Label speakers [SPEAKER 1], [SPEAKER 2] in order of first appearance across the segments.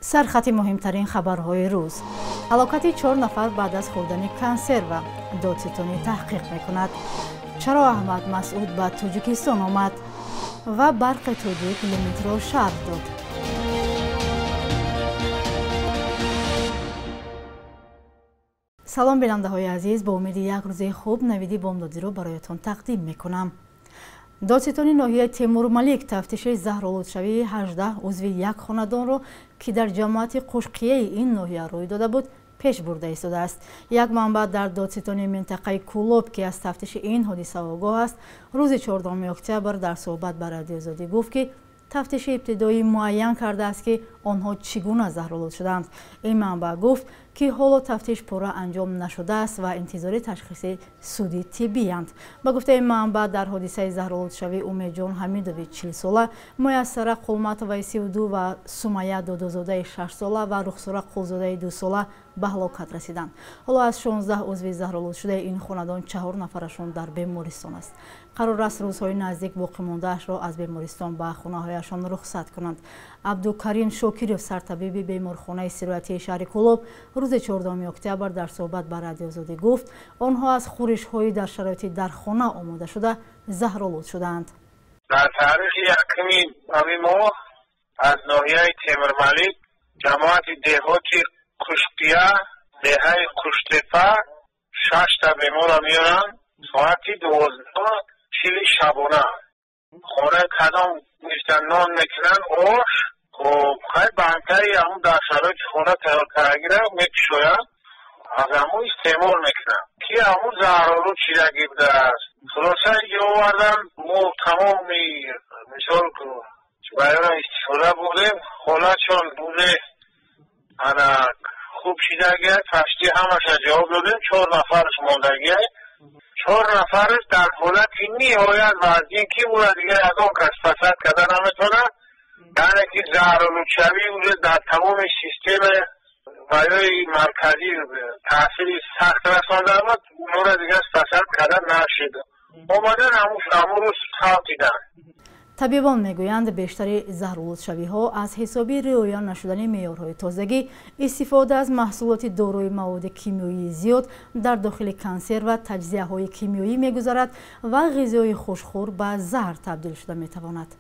[SPEAKER 1] سرخط مهمترین خبرهای روز. هلاکت 4 نفر بعد از خوردن کنسروا. دادستانی تحقیق میکند. چاро احمد مسعود به تاجیکستان آمد و برق توجیک لمیترو شرح داد. سلام بیننده های عزیز، با امید یک روز خوب نویدی بامدادی رو برایتان تقدیم میکنم. دادستانی ناحیه تیمور ملیک تفتیشی заҳлорудшавӣ 18 عضو یک خاندان را که در جماعت قشقیه این ناحیه روی داده بود پیش برده ایستاده است. یک منبع در دادستانی منطقه کولوب که از تفتیش این حادثه آگاه است، روز 14 اکتبر در صحبت با رادیو آزادی گفت که تفتیش ابتدایی معین کرده است که آنها چگونه زهرآلود شدند. این منبع گفت که حالا تفتیش پورا انجام نشده است و انتظار تشخیص سودی طبی اند. با گفته این منبع در حادثه زهرآلودشوی امید جان حمیدوی 40 ساله، میسره قلمت وی 32 و سمیه دودوزاده 6 ساله و رخساره قلزاده 2 ساله به هلاکت رسیدند. حالا از 16 عضو زهرآلود شده این خاندان 4 نفرشان در بیمارستان است. قرار است روزهای نزدیک باقی مانده‌اش را از بیمارستان به خانه‌هایشان رخصت کنند. عبدالکریم شاکرов سرطبیب بیمارخانه استراحتی شهر کولوب روز 14 اکتبر در صحبت با رادیو آزادی گفت آنها از خورش‌های در شرایط در خانه آماده شده زهرآلود شدند.
[SPEAKER 2] در تاریخ یکمی ماه از ناحیه تیمور ملیک جماعت دهاتی قشقیه دهه قشتپه 6 تا بیمار میارن ساعت 12 چیلی شبانه خانه کدام میشتن نان میکنن آش خب خیلی بانتایی همون در شرایط خانه تیار کرگیره میکشوید از همون استعمال میکنن که همون زهرآلود شدگی بوده است. خلاصه یه آوردن ما تمامی مثال که برای استفاده بودیم خاله چون بوده خوب شدگی پشتی همش جواب دادیم 4 نفرش ماندگی 4 نفرش در حالت نهایت وضعی که بود دیگه از اون کس فساد کردن نمیتونه یعنی که заҳлорудшавӣ بوده در تمام سیستم برای مرکزی تاثیر سخت رسانده بود اون را دیگه فساد کردن نشد آمدن همون روز خلق دیدن.
[SPEAKER 1] طبیبان میگویند بیشتر زهرآلودشوی‌ها از حسابی رعایت نشدن معیارهای تازگی، استفاده از محصولات دارای مواد کیمیایی زیاد در داخل کنسروا و تجزیه‌های کیمیایی میگذارد و غذای خوشخور به زهر تبدیل شده میتواند.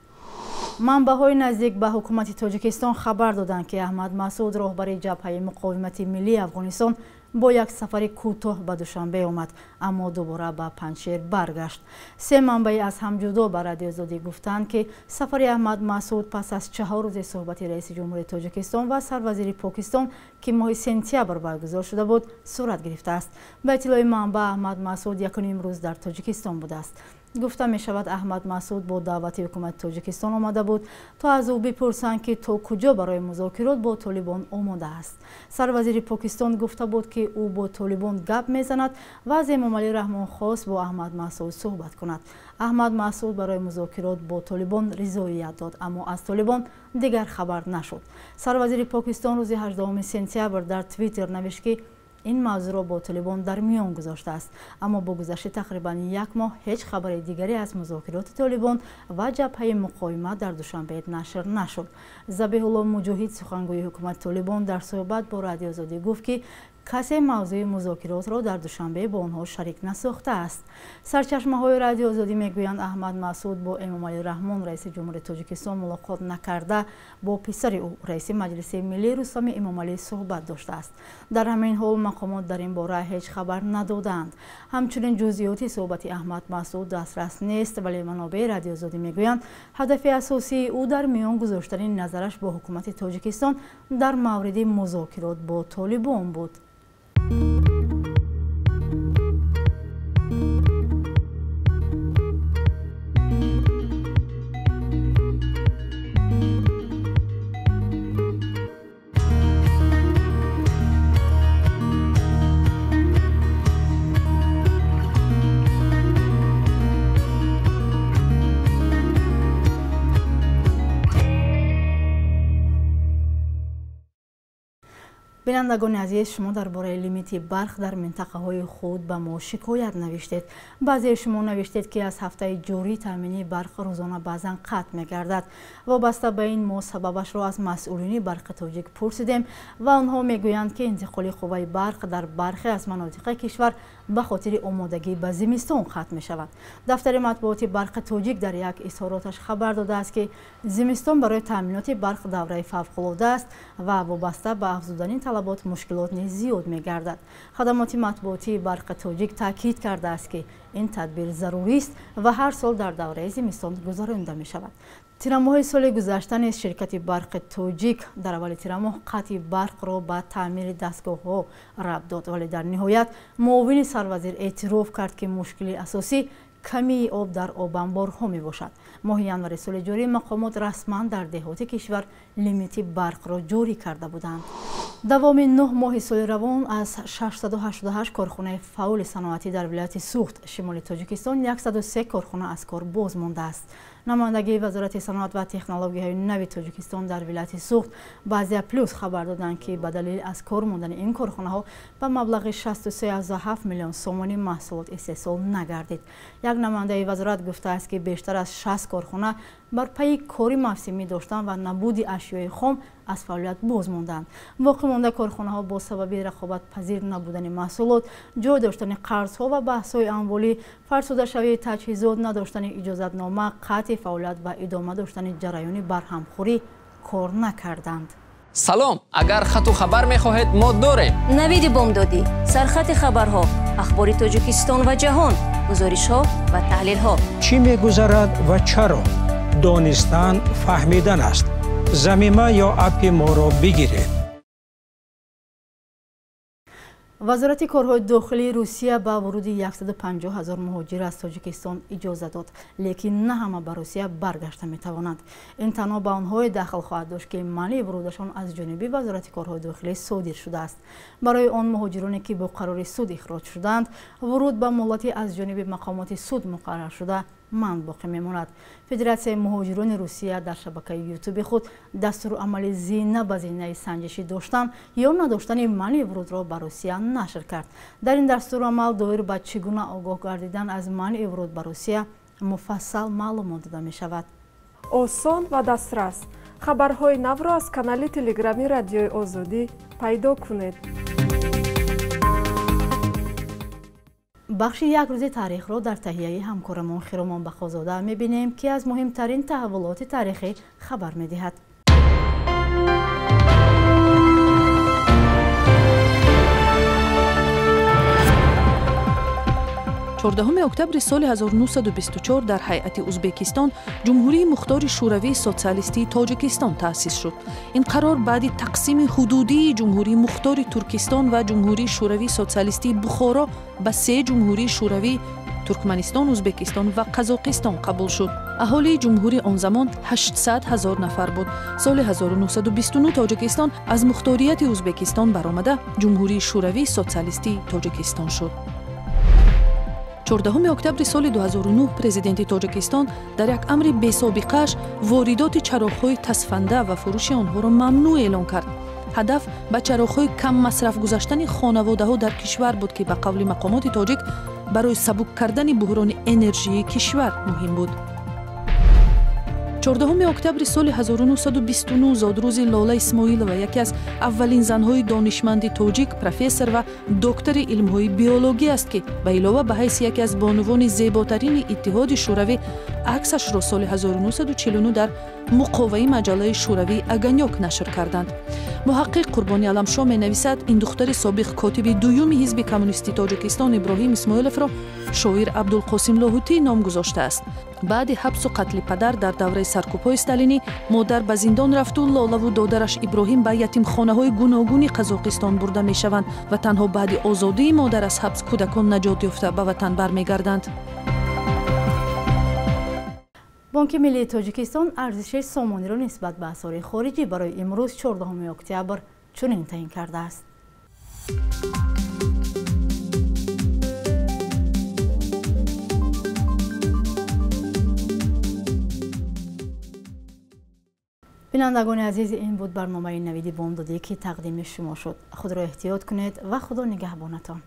[SPEAKER 1] منبع‌های نزدیک به حکومت تاجیکستان خبر دادند که احمد مسعود راهبر جبهه مقاومت ملی افغانستان با یک سفر کوتاه به دوشنبه آمد اما دوباره به پنجشیر برگشت. 3 منبع از هم جدا به رادیو آزادی گفتند که سفر احمد مسعود پس از 4 روز صحبت رئیس جمهور تاجیکستان و سروزیر پاکستان که ماه سپتامبر برگزار شده بود صورت گرفته است. به اطلاع منبع احمد مسعود 1.5 روز در تاجیکستان بوده است. گفته می شود احمد مسعود با دعوت حکومت تاجیکستان آمده بود تا از او بپرسند که تا کجا برای مذاکرات با طالبان آماده است. سروزیر پاکستان گفته بود که او با طالبان گپ میزند و از امام علی رحمان خواست با احمد مسعود صحبت کند. احمد مسعود برای مذاکرات با طالبان رضایت داد اما از طالبان دیگر خبر نشد. سروزیر پاکستان روز 18 سپتامبر در توییتر نوشت که این موضوع را با طالبان در میان گذاشته است اما با گذشت تقریبا 1 ماه هیچ خبر دیگری از مذاکرات طالبان و جبهه مقاومت در دوشنبه نشر نشد. ذبیح الله مجاهد سخنگوی حکومت طالبان در صحبت با رادیو آزادی گفت که کسی موضوع مذاکرات را در دوشنبه با آنها شریک نساخته است. سرچشمه‌های رادیو آزادی میگویند احمد مسعود با امام علی رحمان رئیس جمهور تاجیکستان ملاقات نکرده با پسر او رئیس مجلس ملی رستم امام علی صحبت داشته است. در همین حال مقامات در این باره هیچ خبر ندادند. همچنین جزئیات صحبت احمد مسعود دسترس نیست ولی منابع رادیو آزادی میگویند هدف اساسی او در میان گذاشتن نظرش با حکومت تاجیکستان در مورد مذاکرات با طالبان بود. بینندگان عزیز، شما درباره لیمیت برق در منطقه‌های خود به ما شکایت نوشتید. بعضی شما نوشتید که از هفته جاری تامین برق روزانه بعضا قطع می‌گردد. وابسته به این ما سببش را از مسئولین برق تاجیک پرسیدیم و آنها میگویند که انتقال قوه برق در برخی از مناطق کشور به خاطر آمادگی به زمستان ختم می‌شود. دفتر مطبوعات برق تاجیک در یک اظهاراتش خبر داده است که زمستان برای تامینات برق دوره فوق‌العاده است و وابسته به افزودن طلبات مشکلات نیز زیاد می‌گردد. خدمات مطبوعاتی برق تاجیک تاکید کرده است که این تدبیر ضروری است و هر سال در دوره زمستان گذرانده می‌شود. تیرماه سال گذشته نیز شرکت برق تاجیک در اول تیرماه قطع برق را به تعمیر دستگاه‌ها ربط داد، ولی در نهایت معاون سروزیر اعتراف کرد که مشکل اساسی کمی آب در آب انبارها می باشد. ماه ینور سال جاری مقامات رسما در دهات کشور لیمیت برق را جاری کرده بودند. دوام 9 ماه سال روان از 688 کارخانه فعال صنعتی در ولایت سوخت شمال تاجیکستان 103 کارخانه از کار باز مانده است. نمایندگی وزارت صنعت و تکنولوژی نوید تاجیکستان در ولایت سوخت بعضی پلوس خبر دادند که به دلیل از کار ماندن این کارخانه ها به مبلغ 63.7 میلیون سومانی محصولات استحصال نگردید. یک نماینده وزارت گفته است که بیشتر از 60 کارخانه بر پی کاری موسمی داشتند و نبود اشیاء خام از فعالیت باز ماندند. باقی مانده کارخانه ها با سبب رقابت پذیر نبودن محصولات، جای داشتن قرض ها و بحث های اموالی، فرسوده شوی تجهیزات، نداشتن اجازت نامه، قطع فعالیت و ادامه داشتن جریان برهمخوری کار نکردند.
[SPEAKER 3] سلام، اگر خط و خبر می‌خواهید ما داریم.
[SPEAKER 4] نوید بامدادی، سرخط خبرها، اخبار تاجیکستان و جهان، گزارش‌ها و تحلیل‌ها.
[SPEAKER 5] چی می‌گذرد و چرا؟ دانستن فهمیدن است. زمینه یا اپ ما را بگیرید.
[SPEAKER 1] وزارت کارهای داخلی روسیه با ورود 150,000 مهاجر از تاجیکستان اجازه داد، لیکن نه همه به روسیه برگشته می‌توانند. این تنها به آنها داخل خواهد داشت که منع ورودشان از جانب وزارت کارهای داخلی صادر شده است. برای آن مهاجرانی که با قرار سود اخراج شدند، ورود به مهلتی از جانب مقامات سود مقرر شده منع باقی میماند. فدراسیون مهاجران روسیه در شبکه یوتیوب خود دستورالعمل زینه به زینه سنجشی داشتن یا نداشتن منع ورود را به روسیه نشر کرد. در این دستورالعمل دایر به چگونه آگاه گردیدن از منع ورود به روسیه مفصل معلومات داده می شود.
[SPEAKER 6] осон ва дастрас хабарҳои навро аз канали телеграмми радиои озодӣ пайдо кунед.
[SPEAKER 1] بخش یک روز تاریخ را در تهیه همکارمان خیرمان بخازاده می‌بینیم که از مهمترین تحولات تاریخی خبر می‌دهد.
[SPEAKER 7] 14 اکتبر سال 1924 در هیئت ازبکستان جمهوری مختار شوروی سوسیالیستی تاجیکستان تأسیس شد. این قرار بعد تقسیم حدودی جمهوری مختار ترکستان و جمهوری شوروی سوسیالیستی بخارا به 3 جمهوری شوروی ترکمنستان، ازبکستان و قزاقستان قبول شد. اهالی جمهوری آن زمان 800,000 نفر بود. سال 1929 تاجیکستان از مختاریت ازبکستان برآمده جمهوری شوروی سوسیالیستی تاجیکستان شد. 14 اکتبر سال 2009 پرزیدنت تاجیکستان در یک امر بی‌سابقه‌اش واردات چراغ‌های تصفنده و فروش آنها را ممنوع اعلام کرد. هدف به چراغ‌های کم مصرف گذاشتن خانواده‌ها در کشور بود که به قول مقامات تاجیک برای سبک کردن بحران انرژی کشور مهم بود. 14 اکتبر سال 1929 زادروز لاله اسماعیلова یکی از اولین زنهای دانشمند تاجیک، پروفسور و دکتر علم‌های بیولوژی است که به علاوه به حیث یکی از بانوان زیباترین اتحاد شوروی عکسش را سال 1949 در مقاومه مجله شوروی اگانیوک نشر کردند. محقق قربانی علمشاه می‌نویسد این دختر سابق کاتب دوم حزب کمونیستی تاجیکستان ابراهیم اسماعیلوف را شاعر عبدالقاسم لاهوتی نام گذاشته است. بعد حبس و قتل پدر در دوره سرکوب‌های استالینی مادر به زندان رفت و لاله و دادرش ابراهیم به یتیمخانه‌های گوناگون قزاقستان برده می‌شوند و تنها بعد آزادی مادر از حبس کودکان نجات یافته به وطن برمیگردند.
[SPEAKER 1] بانک ملی تاجیکستان ارزش سامانی را نسبت به اسعار خارجی برای امروز 14 اکتبر چنین تعیین کرده است. بینندگان عزیز، این بود برنامه نویدی بامدادی که تقدیم شما شد. خود را احتیاط کنید و خدا نگهبانتان.